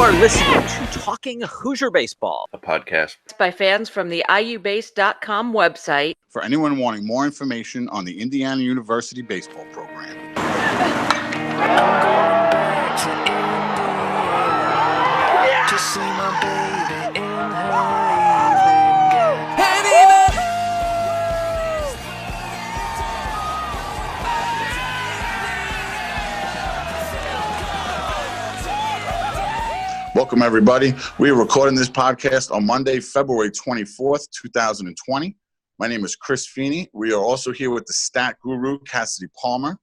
are listening to Talking Hoosier Baseball, a podcast by fans from the IUBase.com website. For anyone wanting more information on the Indiana University baseball program. To see my baby in her Welcome, everybody. We are recording this podcast on Monday, February 24th, 2020. My name is Chris Feeney. We are also here with the stat guru, Cassidy Palmer,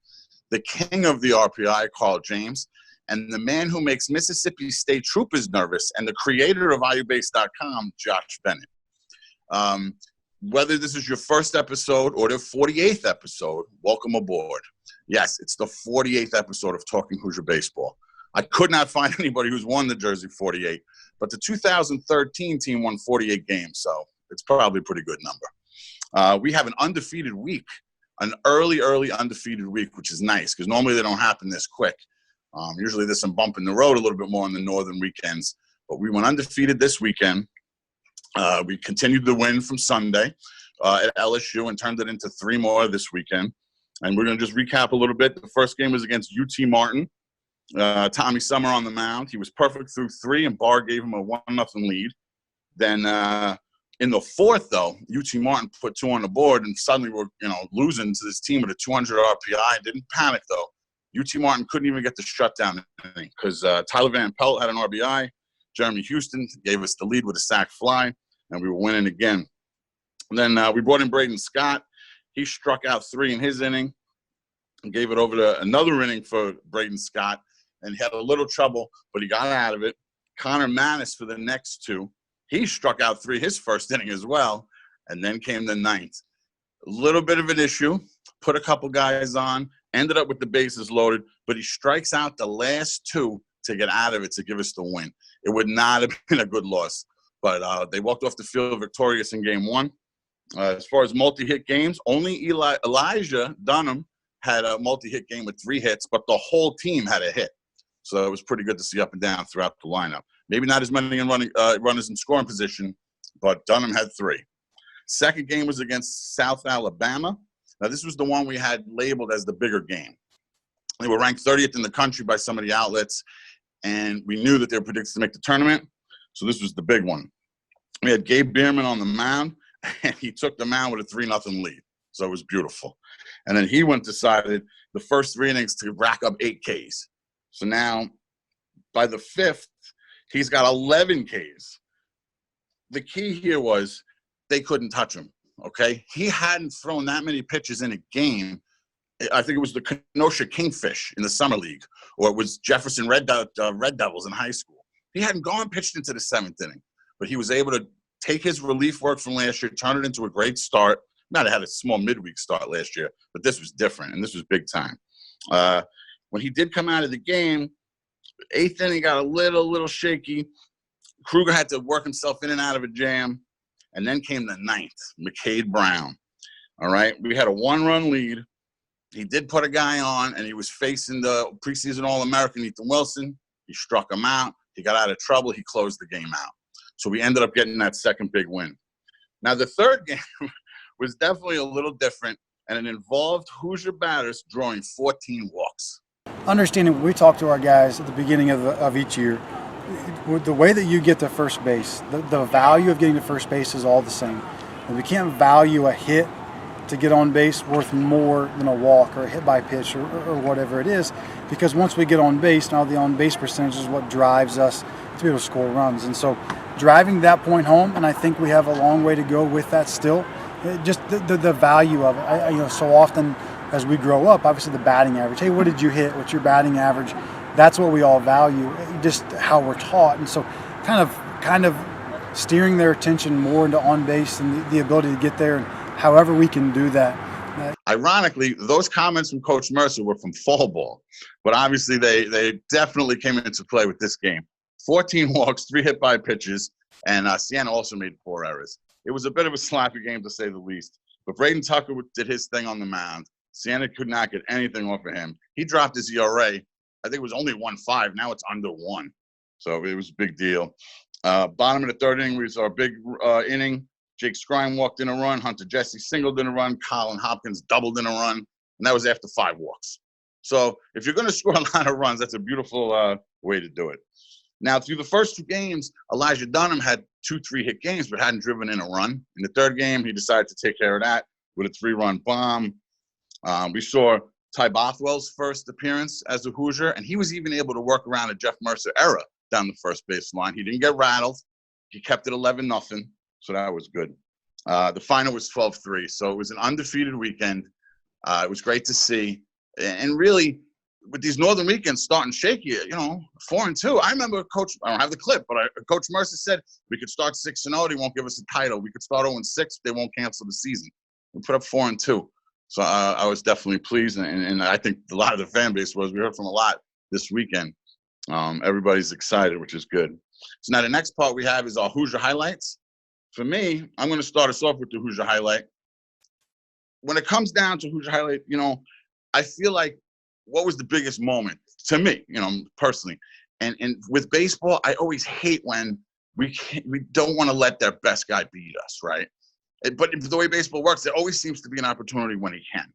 the king of the RPI, Carl James, and the man who makes Mississippi State Troopers nervous and the creator of IUBase.com, Josh Bennett. Whether this is your first episode or the 48th episode, welcome aboard. Yes, it's the 48th episode of Talking Hoosier Baseball. I could not find anybody who's won the jersey 48, but the 2013 team won 48 games, so it's probably a pretty good number. We have an undefeated week, an early undefeated week, which is nice because normally they don't happen this quick. Usually there's some bump in the road a little bit more on the northern weekends, but we went undefeated this weekend. We continued the win from Sunday at LSU and turned it into 3 more this weekend. And we're going to just recap a little bit. The first game was against UT Martin. Tommy Summer on the mound. He was perfect through 3, and Barr gave him a 1-0 lead. Then in the 4th, though, UT Martin put 2 on the board, and suddenly we're losing to this team with a 200 RPI. Didn't panic, though. UT Martin couldn't even get the shutdown because Tyler Van Pelt had an RBI. Jeremy Houston gave us the lead with a sac fly, and we were winning again. And then we brought in Braden Scott. He struck out 3 in his inning and gave it over to another inning for Braden Scott. And he had a little trouble, but he got out of it. Connor Manis for the next 2. He struck out 3 his first inning as well, and then came the 9th. A little bit of an issue, put a couple guys on, ended up with the bases loaded, but he strikes out the last 2 to get out of it to give us the win. It would not have been a good loss, but they walked off the field victorious in game 1. As far as multi-hit games, only Elijah Dunham had a multi-hit game with 3 hits, but the whole team had a hit. So it was pretty good to see up and down throughout the lineup. Maybe not as many runners in scoring position, but Dunham had 3. Second game was against South Alabama. Now, this was the one we had labeled as the bigger game. They were ranked 30th in the country by some of the outlets, and we knew that they were predicted to make the tournament. So this was the big one. We had Gabe Bierman on the mound, and he took the mound with a 3-0 lead. So it was beautiful. And then he decided the first 3 innings to rack up 8 Ks. So now, by the 5th, he's got 11 Ks. The key here was they couldn't touch him, okay? He hadn't thrown that many pitches in a game. I think it was the Kenosha Kingfish in the Summer League, or it was Jefferson Red Devils in high school. He hadn't pitched into the 7th inning, but he was able to take his relief work from last year, turn it into a great start. Might have had a small midweek start last year, but this was different, and this was big time. When he did come out of the game, 8th inning got a little shaky. Kruger had to work himself in and out of a jam. And then came the 9th, McCade Brown. All right, we had a 1-run lead. He did put a guy on, and he was facing the preseason All-American Ethan Wilson. He struck him out. He got out of trouble. He closed the game out. So we ended up getting that second big win. Now, the third game was definitely a little different, and it involved Hoosier batters drawing 14 walks. Understanding, we talk to our guys at the beginning of each year, the way that you get to first base, the value of getting to first base is all the same. And we can't value a hit to get on base worth more than a walk or a hit by pitch or whatever it is, because once we get on base, now the on base percentage is what drives us to be able to score runs. And so driving that point home, and I think we have a long way to go with that still, just the value of it. So often as we grow up, obviously the batting average, hey, what did you hit? What's your batting average? That's what we all value, just how we're taught. And so kind of steering their attention more into on base and the ability to get there, and however we can do that. Ironically, those comments from Coach Mercer were from fall ball, but obviously they definitely came into play with this game. 14 walks, 3 hit by pitches, and Sienna also made 4 errors. It was a bit of a sloppy game, to say the least. But Braden Tucker did his thing on the mound. Sienna could not get anything off of him. He dropped his ERA. I think it was only 1.5. Now it's under 1. So it was a big deal. Bottom of the third inning was our big inning. Jake Scrime walked in a run. Hunter Jesse singled in a run. Colin Hopkins doubled in a run. And that was after 5 walks. So if you're going to score a lot of runs, that's a beautiful way to do it. Now, through the first 2 games, Elijah Dunham had 2 3-hit games, but hadn't driven in a run. In the third game, he decided to take care of that with a 3-run bomb. We saw Ty Bothwell's first appearance as a Hoosier, and he was even able to work around a Jeff Mercer era down the first base line. He didn't get rattled. He kept it 11-0, so that was good. The final was 12-3, so it was an undefeated weekend. It was great to see. And really, with these northern weekends starting shaky, 4-2. I remember I don't have the clip, but Coach Mercer said we could start 6-0, they won't give us a title. We could start 0-6, they won't cancel the season. We put up 4-2. So I was definitely pleased, and I think a lot of the fan base was. We heard from a lot this weekend. Everybody's excited, which is good. So now the next part we have is our Hoosier highlights. For me, I'm going to start us off with the Hoosier highlight. When it comes down to Hoosier highlight, I feel like what was the biggest moment to me, personally, and with baseball, I always hate when we don't want to let their best guy beat us, right? But the way baseball works, there always seems to be an opportunity when he can.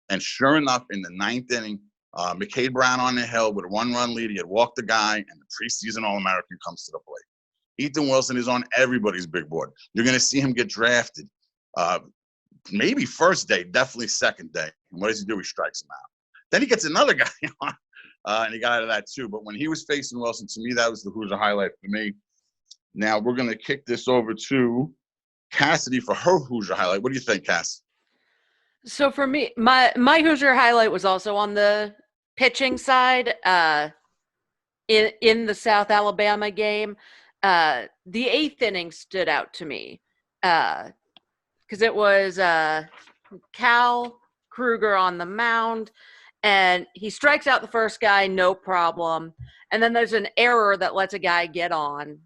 And sure enough, in the 9th inning, McCade Brown on the hill with a 1-run lead. He had walked the guy, and the preseason All-American comes to the plate. Ethan Wilson is on everybody's big board. You're going to see him get drafted. Maybe first day, definitely second day. And what does he do? He strikes him out. Then he gets another guy on, and he got out of that too. But when he was facing Wilson, to me, that was the Hoosier highlight for me. Now we're going to kick this over to Cassidy for her Hoosier highlight. What do you think, Cass? So for me, my Hoosier highlight was also on the pitching side. In the South Alabama game, the 8th inning stood out to me because it was Cal Kruger on the mound, and he strikes out the first guy, no problem. And then there's an error that lets a guy get on,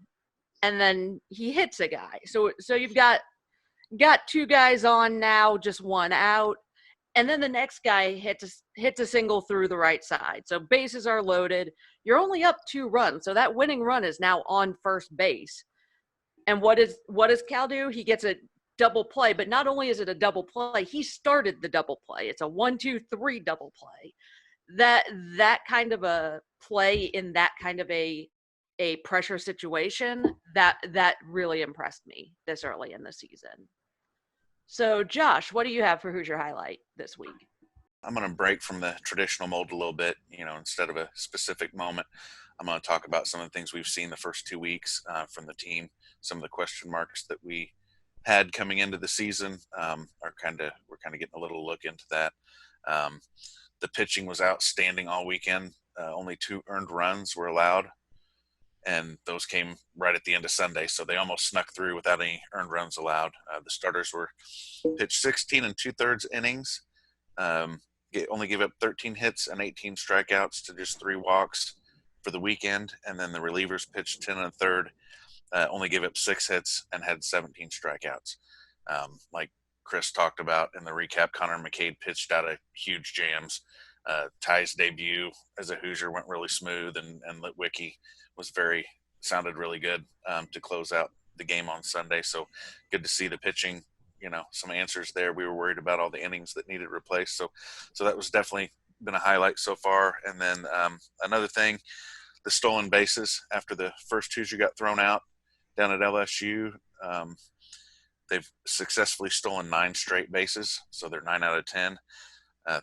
and then he hits a guy. So you've got 2 guys on now, just 1 out. And then the next guy hits a single through the right side. So bases are loaded. You're only up 2 runs. So that winning run is now on first base. And what does Cal do? He gets a double play, but not only is it a double play, he started the double play. It's a 1-2-3 double play. That kind of a play in that kind of a pressure situation, that really impressed me this early in the season. So, Josh, what do you have for Hoosier highlight this week? I'm going to break from the traditional mold a little bit, instead of a specific moment. I'm going to talk about some of the things we've seen the first 2 weeks from the team, some of the question marks that we had coming into the season. We're kind of getting a little look into that. The pitching was outstanding all weekend. Only 2 earned runs were allowed, and those came right at the end of Sunday, so they almost snuck through without any earned runs allowed. The starters were pitched 16 2/3 innings, only gave up 13 hits and 18 strikeouts to just 3 walks for the weekend, and then the relievers pitched 10 1/3, only gave up 6 hits and had 17 strikeouts. Like Chris talked about in the recap, Connor McCade pitched out of huge jams. Ty's debut as a Hoosier went really smooth, and Litwicky sounded really good to close out the game on Sunday. So good to see the pitching, some answers there. We were worried about all the innings that needed replaced. So that was definitely been a highlight so far. And then another thing, the stolen bases after the first Hoosier got thrown out down at LSU. They've successfully stolen 9 straight bases. So they're 9 out of 10.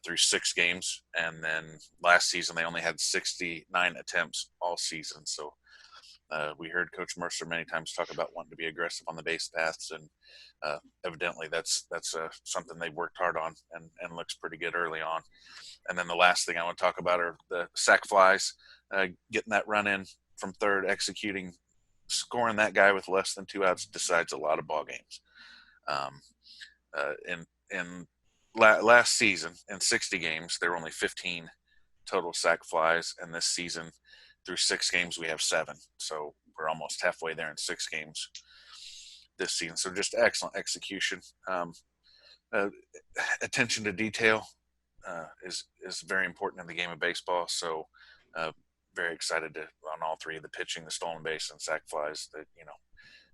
Through 6 games, and then last season they only had 69 attempts all season. So we heard Coach Mercer many times talk about wanting to be aggressive on the base paths, and evidently that's something they've worked hard on and looks pretty good early on. And then the last thing I want to talk about are the sac flies, getting that run in from third, scoring that guy with less than 2 outs decides a lot of ball games. In last season, in 60 games, there were only 15 total sac flies, and this season, through 6 games, we have 7. So we're almost halfway there in 6 games this season. So just excellent execution. Attention to detail is very important in the game of baseball. So very excited on all three, the pitching, the stolen base, and sac flies. That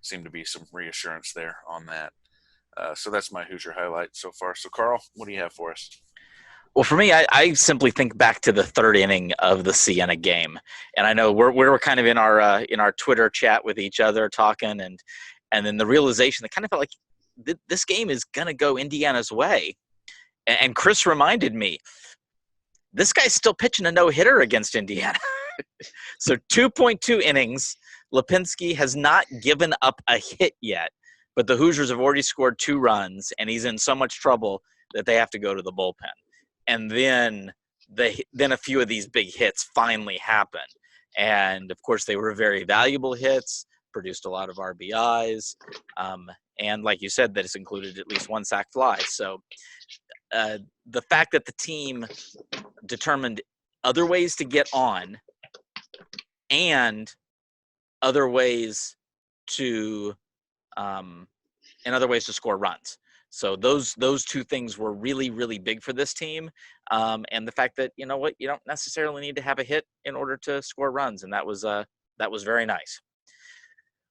seem to be some reassurance there on that. So that's my Hoosier highlight so far. So Carl, what do you have for us? Well, for me, I simply think back to the third inning of the Siena game, and I know we're kind of in our Twitter chat with each other talking, and then the realization that kind of felt like this game is gonna go Indiana's way, and Chris reminded me, this guy's still pitching a no-hitter against Indiana. So 2.2 innings, Lipinski has not given up a hit yet, but the Hoosiers have already scored 2 runs, and he's in so much trouble that they have to go to the bullpen. And then a few of these big hits finally happened. And, of course, they were very valuable hits, produced a lot of RBIs. And like you said, that it's included at least 1 sac fly. So the fact that the team determined other ways to get on and other ways to score runs. So those 2 things were really, really big for this team. And the fact that, you don't necessarily need to have a hit in order to score runs. And that was very nice.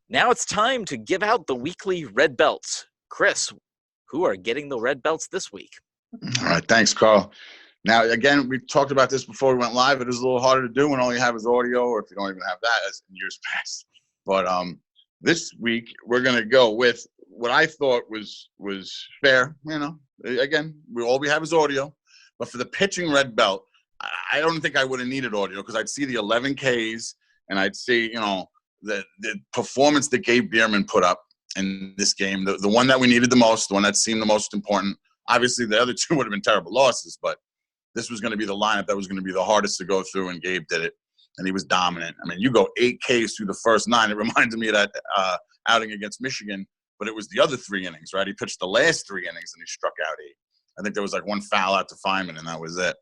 Now it's time to give out the weekly red belts. Chris, who are getting the red belts this week? All right. Thanks, Carl. Now, again, we talked about this before we went live. It is a little harder to do when all you have is audio, or if you don't even have that, as in years past. But this week, we're going to go with what I thought was fair. Again, all we have is audio. But for the pitching red belt, I don't think I would have needed audio, because I'd see the 11 Ks and I'd see, the performance that Gabe Bierman put up in this game, the one that we needed the most, the one that seemed the most important. Obviously, the other 2 would have been terrible losses, but this was going to be the lineup that was going to be the hardest to go through, and Gabe did it, and he was dominant. I mean, you go 8 Ks through the first 9. It reminded me of that outing against Michigan, but it was the other 3 innings, right? He pitched the last 3 innings, and he struck out 8. I think there was 1 foul out to Feynman, and that was it.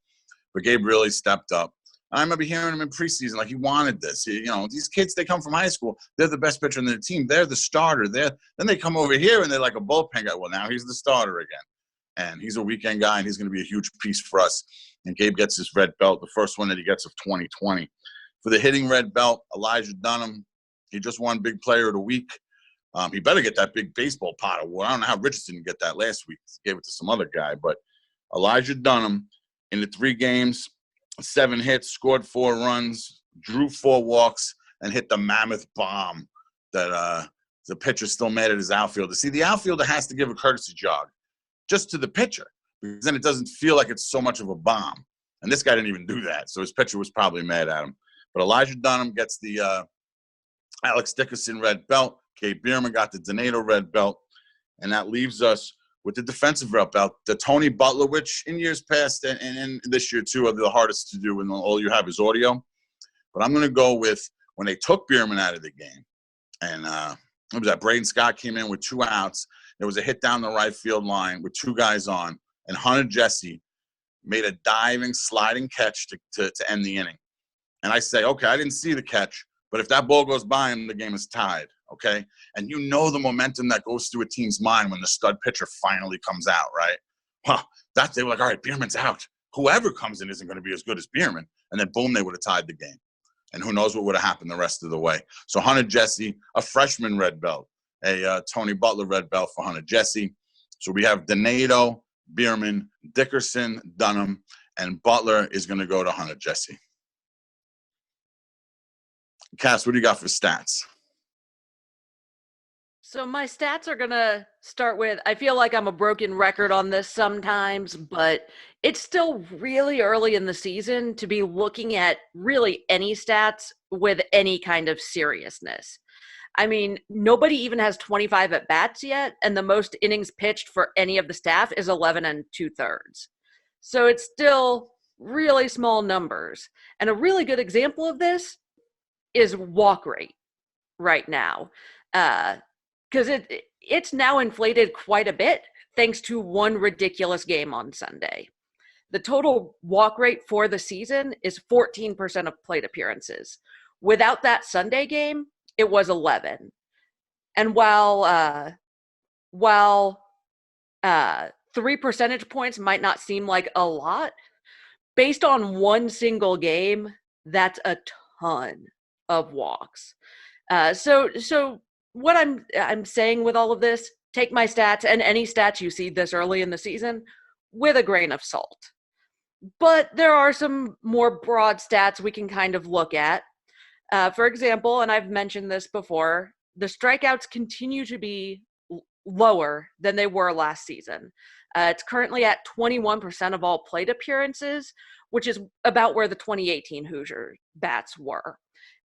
But Gabe really stepped up. I remember hearing him in preseason, like he wanted this. These kids, they come from high school. They're the best pitcher on their team. They're the starter. Then they come over here, and they're like a bullpen guy. Well, now he's the starter again. And he's a weekend guy, and he's going to be a huge piece for us. And Gabe gets his red belt, the first one that he gets of 2020. For the hitting red belt, Elijah Dunham, he just won Big Player of the Week. He better get that big baseball pot award. I don't know how Richardson didn't get that last week. He gave it to some other guy. But Elijah Dunham, in the 3 games, 7 hits, scored 4 runs, drew 4 walks, and hit the mammoth bomb that the pitcher still made at his outfielder. See, the outfielder has to give a courtesy jog just to the pitcher, because then it doesn't feel like it's so much of a bomb. And this guy didn't even do that, so his pitcher was probably mad at him. But Elijah Dunham gets the Alex Dickerson red belt. Gabe Bierman got the Donato red belt. And that leaves us with the defensive red belt, the Tony Butler, which in years past and this year too are the hardest to do when all you have is audio. But I'm going to go with when they took Bierman out of the game. And what was that? Braden Scott came in with 2 outs. There was a hit down the right field line with 2 guys on. And Hunter Jesse made a diving, sliding catch to end the inning. And I say, okay, I didn't see the catch, but if that ball goes by him, the game is tied, okay? And you know the momentum that goes through a team's mind when the stud pitcher finally comes out, right? Well, they were like, all right, Bierman's out. Whoever comes in isn't going to be as good as Bierman. And then, boom, they would have tied the game. And who knows what would have happened the rest of the way. So Hunter Jesse, a freshman red belt, a Tony Butler red belt for Hunter Jesse. So we have Donato, Bierman, Dickerson, Dunham, and Butler is going to go to Hunter Jesse. Cass, what do you got for stats? So my stats are going to start with, I feel like I'm a broken record on this sometimes, but it's still really early in the season to be looking at really any stats with any kind of seriousness. I mean, nobody even has 25 at-bats yet, and the most innings pitched for any of the staff is 11 2/3. So it's still really small numbers. And a really good example of this is walk rate right now. Because it's now inflated quite a bit thanks to one ridiculous game on Sunday. The total walk rate for the season is 14% of plate appearances. Without that Sunday game, it was 11. And while 3 percentage points might not seem like a lot, based on one single game, that's a ton of walks. So what I'm saying with all of this, take my stats and any stats you see this early in the season with a grain of salt. But there are some more broad stats we can kind of look at. For example, and I've mentioned this before, the strikeouts continue to be lower than they were last season. It's currently at 21% of all plate appearances, which is about where the 2018 Hoosier bats were,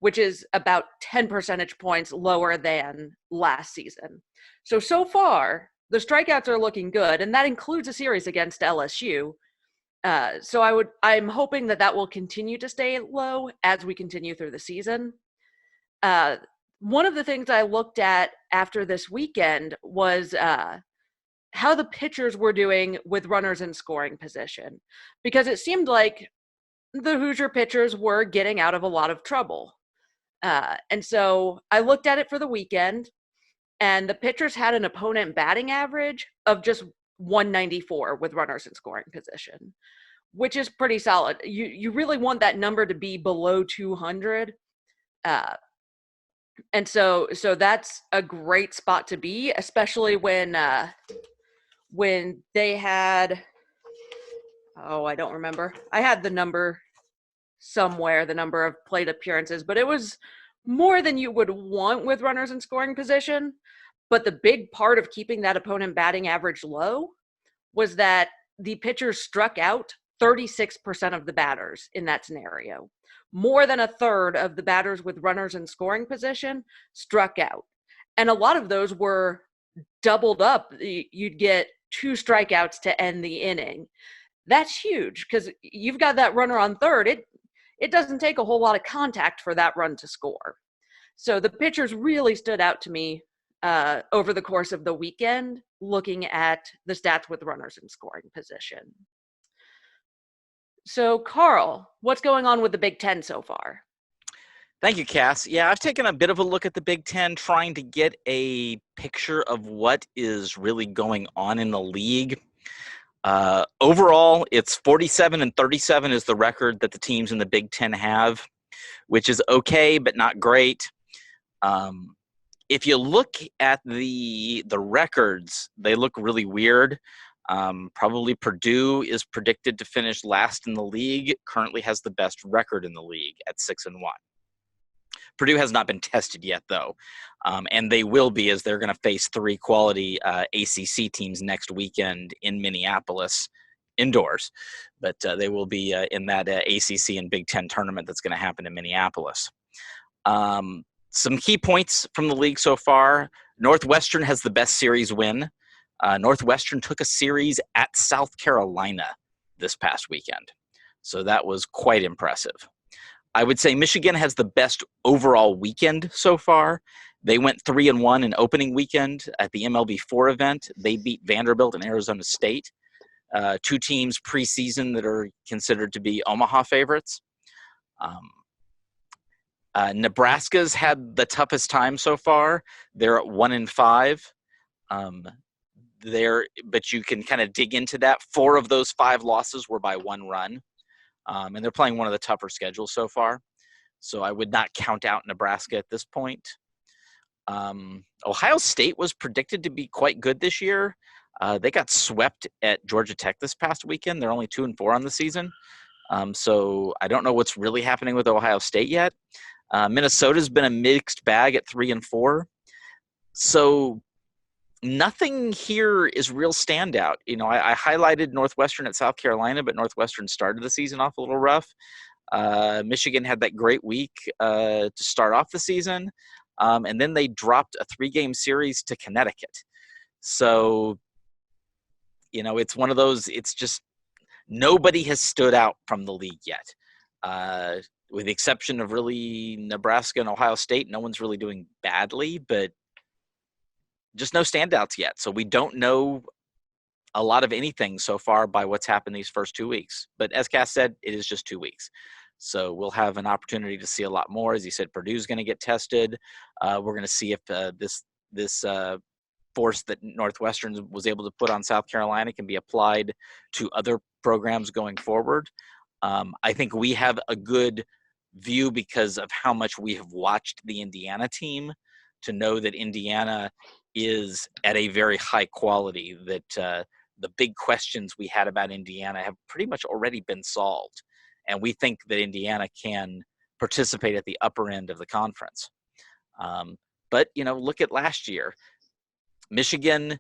which is about 10 percentage points lower than last season. So far, the strikeouts are looking good, and that includes a series against LSU. I'm hoping that will continue to stay low as we continue through the season. One of the things I looked at after this weekend was how the pitchers were doing with runners in scoring position, because it seemed like the Hoosier pitchers were getting out of a lot of trouble. And so I looked at it for the weekend, and the pitchers had an opponent batting average of just 194 with runners in scoring position, which is pretty solid. You really want that number to be below 200. And so that's a great spot to be, especially when they had, I don't remember. I had the number somewhere, the number of plate appearances, but it was more than you would want with runners in scoring position. But the big part of keeping that opponent batting average low was that the pitchers struck out 36% of the batters in that scenario. More than a third of the batters with runners in scoring position struck out. And a lot of those were doubled up. You'd get 2 strikeouts to end the inning. That's huge because you've got that runner on third. It doesn't take a whole lot of contact for that run to score. So the pitchers really stood out to me over the course of the weekend, looking at the stats with runners in scoring position. So, Carl, what's going on with the Big Ten so far? Thank you, Cass. Yeah, I've taken a bit of a look at the Big Ten, trying to get a picture of what is really going on in the league. Overall, it's 47-37 is the record that the teams in the Big Ten have, which is okay, but not great. If you look at the records, they look really weird. Probably Purdue is predicted to finish last in the league, currently has the best record in the league at 6-1. Purdue has not been tested yet, though, and they will be, as they're going to face 3 quality ACC teams next weekend in Minneapolis indoors. But they will be in that ACC and Big Ten tournament that's going to happen in Minneapolis. Some key points from the league so far. Northwestern has the best series win. Northwestern took a series at South Carolina this past weekend. So that was quite impressive. I would say Michigan has the best overall weekend so far. They went 3-1 in opening weekend at the MLB4 event. They beat Vanderbilt and Arizona State, 2 teams preseason that are considered to be Omaha favorites. Nebraska's had the toughest time so far. They're at 1-5. But you can kind of dig into that. 4 of those 5 losses were by 1 run. And they're playing one of the tougher schedules so far. So I would not count out Nebraska at this point. Ohio State was predicted to be quite good this year. They got swept at Georgia Tech this past weekend. They're only 2-4 on the season. So I don't know what's really happening with Ohio State yet. Minnesota's been a mixed bag at 3-4. So nothing here is real standout. You know, I highlighted Northwestern at South Carolina, but Northwestern started the season off a little rough. Michigan had that great week to start off the season. And then they dropped a 3-game series to Connecticut. So, you know, it's one of those, it's just nobody has stood out from the league yet. With the exception of really Nebraska and Ohio State, no one's really doing badly, but just no standouts yet. So we don't know a lot of anything so far by what's happened these first 2 weeks. But as Cass said, it is just 2 weeks. So we'll have an opportunity to see a lot more. As he said, Purdue's going to get tested. We're going to see if this force that Northwestern was able to put on South Carolina can be applied to other programs going forward. I think we have a good view because of how much we have watched the Indiana team to know that Indiana is at a very high quality, that the big questions we had about Indiana have pretty much already been solved. And we think that Indiana can participate at the upper end of the conference. But, look at last year. Michigan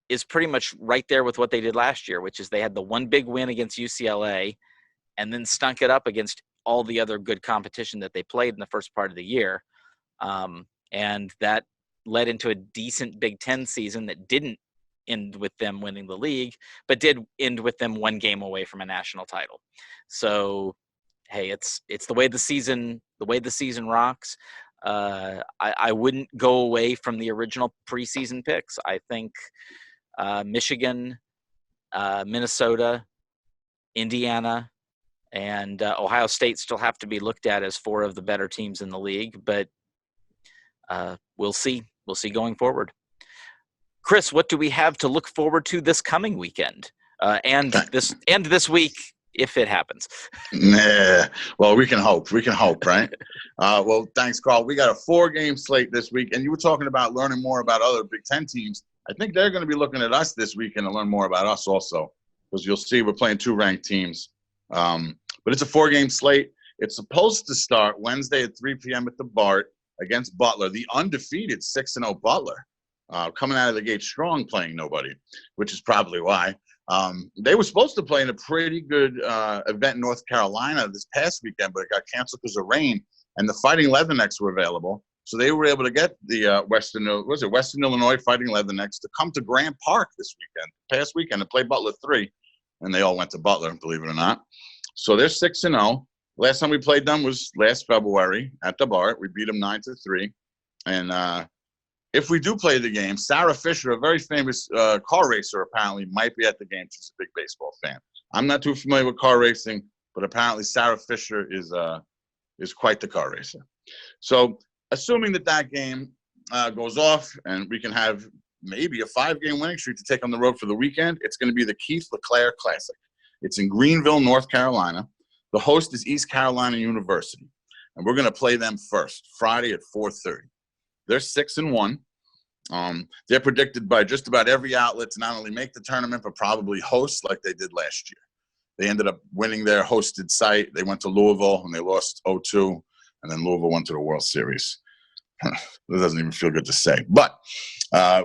is pretty much right there with what they did last year, which is they had the one big win against UCLA and then stunk it up against all the other good competition that they played in the first part of the year. And that led into a decent Big Ten season that didn't end with them winning the league, but did end with them one game away from a national title. So, hey, it's the way the season rocks. I wouldn't go away from the original preseason picks. I think Michigan, Minnesota, Indiana, and Ohio State still have to be looked at as four of the better teams in the league, but we'll see. We'll see going forward. Chris, what do we have to look forward to this coming weekend and this week if it happens? Nah. Well, we can hope. We can hope, right? Well, thanks, Carl. We got a 4-game slate this week, and you were talking about learning more about other Big Ten teams. I think they're going to be looking at us this weekend to learn more about us also, because you'll see we're playing 2 ranked teams. But it's a 4-game slate. It's supposed to start Wednesday at 3 p.m. at the BART against Butler, the undefeated 6-0 Butler, coming out of the gate strong, playing nobody, which is probably why. They were supposed to play in a pretty good event in North Carolina this past weekend, but it got canceled because of rain, and the Fighting Leathernecks were available. So they were able to get the Western Illinois Fighting Leathernecks to come to Grant Park this past weekend, to play Butler 3, and they all went to Butler, believe it or not. So they're 6-0. Last time we played them was last February at the BART. We beat them 9-3. And if we do play the game, Sarah Fisher, a very famous car racer, apparently might be at the game. She's a big baseball fan. I'm not too familiar with car racing, but apparently Sarah Fisher is quite the car racer. So assuming that game goes off and we can have maybe a 5-game winning streak to take on the road for the weekend, it's going to be the Keith LeClaire Classic. It's in Greenville, North Carolina. The host is East Carolina University, and we're going to play them first, Friday at 4:30. They're 6-1. They're predicted by just about every outlet to not only make the tournament, but probably host like they did last year. They ended up winning their hosted site. They went to Louisville, and they lost 0-2, and then Louisville went to the World Series. That doesn't even feel good to say. But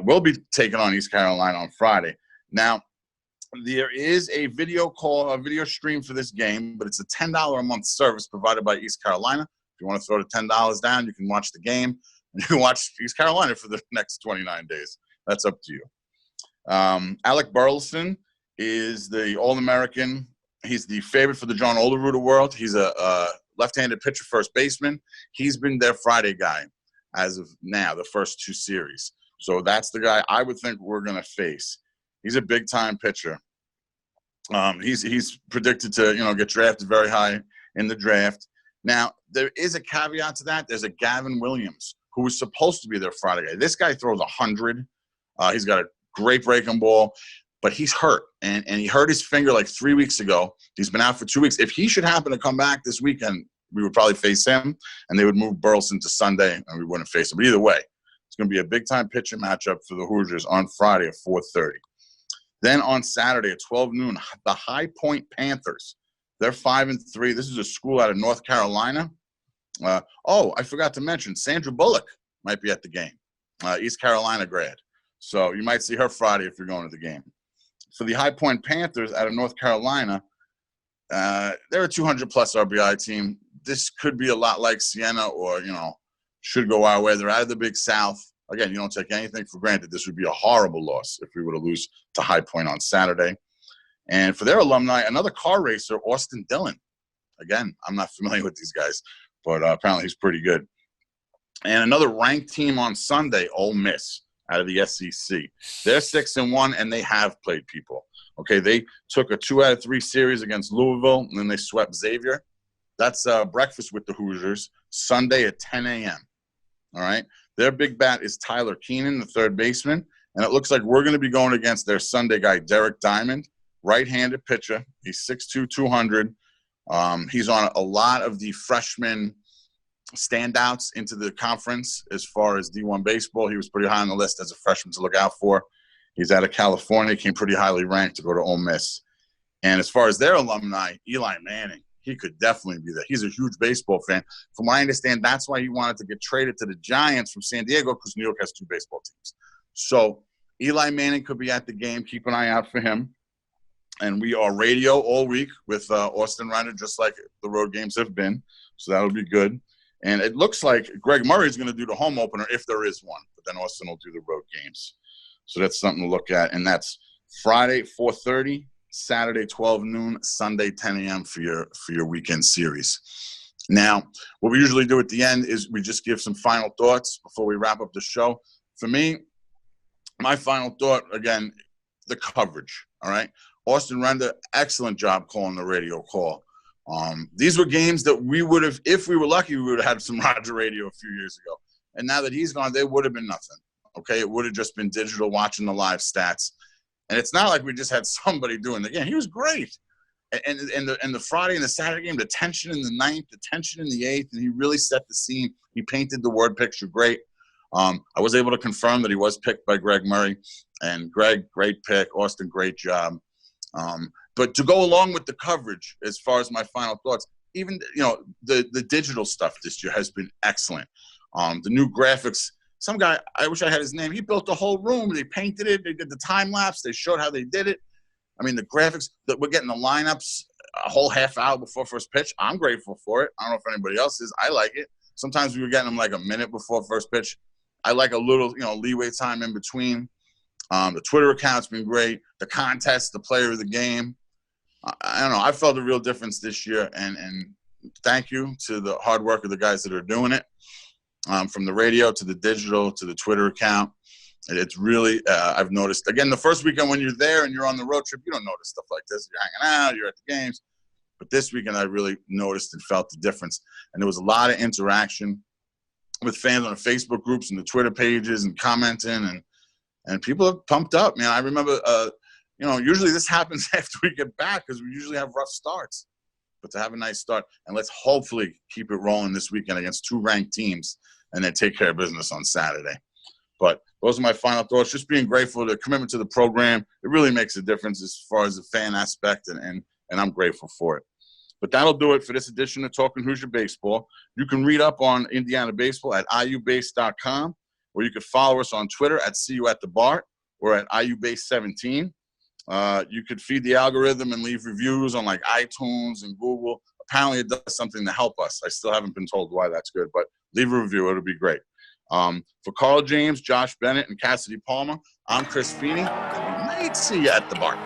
we'll be taking on East Carolina on Friday. Now, there is a video stream for this game, but it's a $10 a month service provided by East Carolina. If you want to throw the $10 down, you can watch the game, and you can watch East Carolina for the next 29 days. That's up to you. Alec Burleson is the All-American. He's the favorite for the John Olerud Award. He's a left-handed pitcher, first baseman. He's been their Friday guy as of now, the first 2 series. So that's the guy I would think we're going to face. He's a big-time pitcher. He's predicted to, get drafted very high in the draft. Now, there is a caveat to that. There's a Gavin Williams, who was supposed to be their Friday guy. This guy throws 100. He's got a great breaking ball, but he's hurt. And he hurt his finger like 3 weeks ago. He's been out for 2 weeks. If he should happen to come back this weekend, we would probably face him, and they would move Burleson to Sunday, and we wouldn't face him. But either way, it's going to be a big-time pitching matchup for the Hoosiers on Friday at 4:30. Then on Saturday at 12 noon, the High Point Panthers. They're 5-3. This is a school out of North Carolina. I forgot to mention, Sandra Bullock might be at the game, East Carolina grad. So you might see her Friday if you're going to the game. For the High Point Panthers out of North Carolina, they're a 200-plus RBI team. This could be a lot like Siena or, should go our way. They're out of the Big South. Again, you don't take anything for granted. This would be a horrible loss if we were to lose to High Point on Saturday. And for their alumni, another car racer, Austin Dillon. Again, I'm not familiar with these guys, but apparently he's pretty good. And another ranked team on Sunday, Ole Miss, out of the SEC. They're 6-1, and they have played people. Okay, they took a 2 out of 3 series against Louisville, and then they swept Xavier. That's breakfast with the Hoosiers, Sunday at 10 a.m. All right? Their big bat is Tyler Keenan, the third baseman, and it looks like we're going to be going against their Sunday guy, Derek Diamond, right-handed pitcher. He's 6'2", 200, He's on a lot of the freshman standouts into the conference as far as D1 baseball. He was pretty high on the list as a freshman to look out for. He's out of California, came pretty highly ranked to go to Ole Miss. And as far as their alumni, Eli Manning, he could definitely be there. He's a huge baseball fan. From what I understand, that's why he wanted to get traded to the Giants from San Diego, because New York has 2 baseball teams. So Eli Manning could be at the game. Keep an eye out for him. And we are radio all week with Austin Reiner, just like the road games have been. So that'll be good. And it looks like Greg Murray is going to do the home opener if there is one. But then Austin will do the road games. So that's something to look at. And that's Friday, 4:30. Saturday, 12 noon, Sunday, 10 a.m. for your weekend series. Now, what we usually do at the end is we just give some final thoughts before we wrap up the show. For me, my final thought, again, the coverage, all right? Austin Render, excellent job calling the radio call. These were games that we would have, if we were lucky, we would have had some Roger radio a few years ago. And now that he's gone, they would have been nothing, okay? It would have just been digital, watching the live stats. And it's not like we just had somebody doing the game. He was great. And the Friday and the Saturday game, the tension in the 9th, the tension in the 8th, and he really set the scene. He painted the word picture great. I was able to confirm that he was picked by Greg Murray. And Greg, great pick. Austin, great job. But to go along with the coverage, as far as my final thoughts, even, the digital stuff this year has been excellent. The new graphics. Some guy, I wish I had his name, he built the whole room. They painted it. They did the time lapse. They showed how they did it. I mean, the graphics, that we're getting the lineups a whole half hour before first pitch. I'm grateful for it. I don't know if anybody else is. I like it. Sometimes we were getting them like a minute before first pitch. I like a little, leeway time in between. The Twitter account's been great. The contest, the player of the game. I don't know. I felt a real difference this year. And thank you to the hard work of the guys that are doing it. From the radio to the digital to the Twitter account. It's really, I've noticed, again, the first weekend when you're there and you're on the road trip, you don't notice stuff like this. You're hanging out, you're at the games. But this weekend, I really noticed and felt the difference. And there was a lot of interaction with fans on the Facebook groups and the Twitter pages and commenting. And people are pumped up, man. I remember, usually this happens after we get back because we usually have rough starts. But to have a nice start, and let's hopefully keep it rolling this weekend against 2 ranked teams and then take care of business on Saturday. But those are my final thoughts. Just being grateful, the commitment to the program, it really makes a difference as far as the fan aspect, and I'm grateful for it. But that'll do it for this edition of Talking Hoosier Baseball. You can read up on Indiana baseball at iubase.com, or you can follow us on Twitter at CUAtTheBart or at iubase17. You could feed the algorithm and leave reviews on like iTunes and Google. Apparently it does something to help us. I still haven't been told why that's good, but leave a review. It'll be great. For Carl James, Josh Bennett, and Cassidy Palmer, I'm Chris Feeney. We might see you at the bar.